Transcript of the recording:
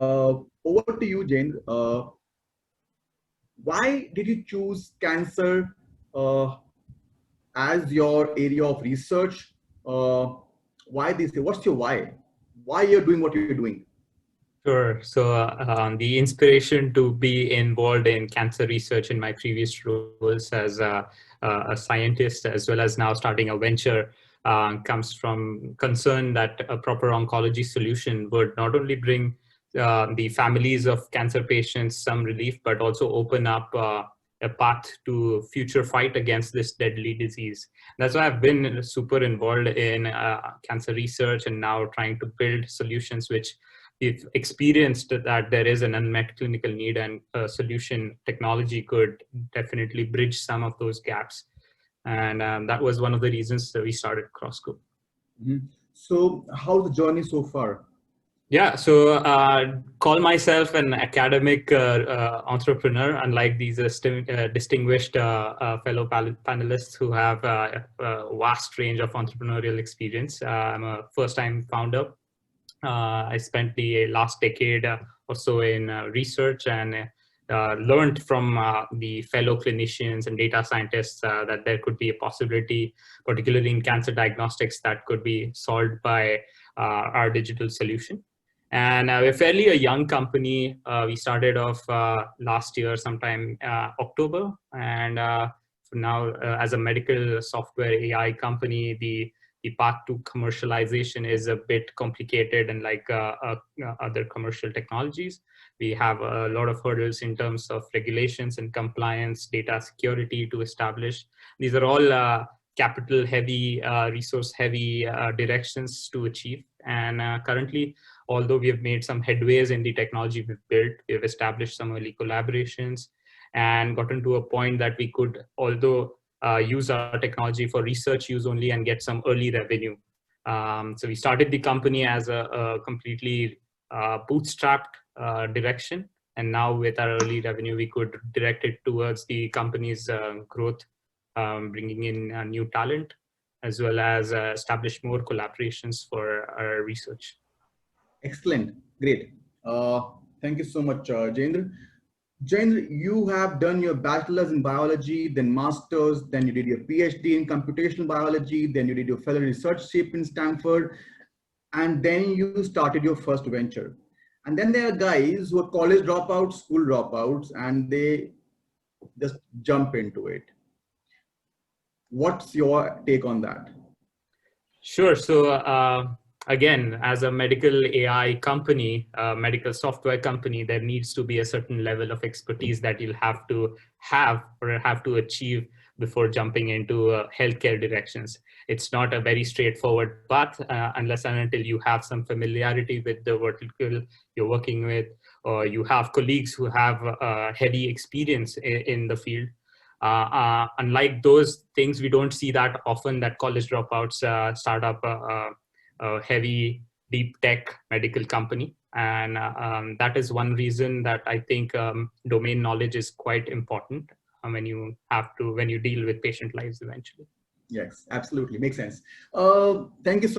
Over to you, Jayendra. Why did you choose cancer uh, as your area of research? Uh, why this? What's your why? Why you're doing what you're doing? Sure. So the inspiration to be involved in cancer research in my previous roles as a scientist, as well as now starting a venture, comes from concern that a proper oncology solution would not only bring the families of cancer patients some relief, but also open up a path to future fight against this deadly disease. That's why I've been super involved in cancer research and now trying to build solutions which we've experienced that there is an unmet clinical need, and a solution technology could definitely bridge some of those gaps. And that was one of the reasons that we started CrossCo. Mhm. So, how's the journey so far? Yeah, so call myself an academic entrepreneur, unlike these distinguished fellow panelists who have a vast range of entrepreneurial experience. I'm a first-time founder. I spent the last decade or so in research and learned from the fellow clinicians and data scientists that there could be a possibility, particularly in cancer diagnostics, that could be solved by our digital solution. And we're fairly a young company. We started off last year, sometime October. And for now, as a medical software AI company, the path to commercialization is a bit complicated, and like other commercial technologies, we have a lot of hurdles in terms of regulations and compliance, data security to establish. These are all capital heavy, resource heavy directions to achieve. And currently, although we have made some headways in the technology we've built, we've established some early collaborations and gotten to a point that we could, although use our technology for research use only and get some early revenue. So we started the company as a completely bootstrapped direction. And now with our early revenue, we could direct it towards the company's growth, bringing in new talent, as well as establish more collaborations for our research. Excellent, great. Thank you so much, Jayendra. Jayendra, you have done your bachelor's in biology, then master's, then you did your PhD in computational biology, then you did your fellow researchship in Stanford, and then you started your first venture. And then there are guys who are college dropouts, school dropouts, and they just jump into it. What's your take on that? Sure. So again, as a medical AI company, medical software company, there needs to be a certain level of expertise that you'll have to have or have to achieve before jumping into healthcare directions. It's not a very straightforward path unless and until you have some familiarity with the vertical you're working with, or you have colleagues who have heavy experience in the field. Unlike those things, we don't see that often that college dropouts start up a heavy deep tech medical company. And that is one reason that I think domain knowledge is quite important when you deal with patient lives eventually. Yes, absolutely. Makes sense. Thank you so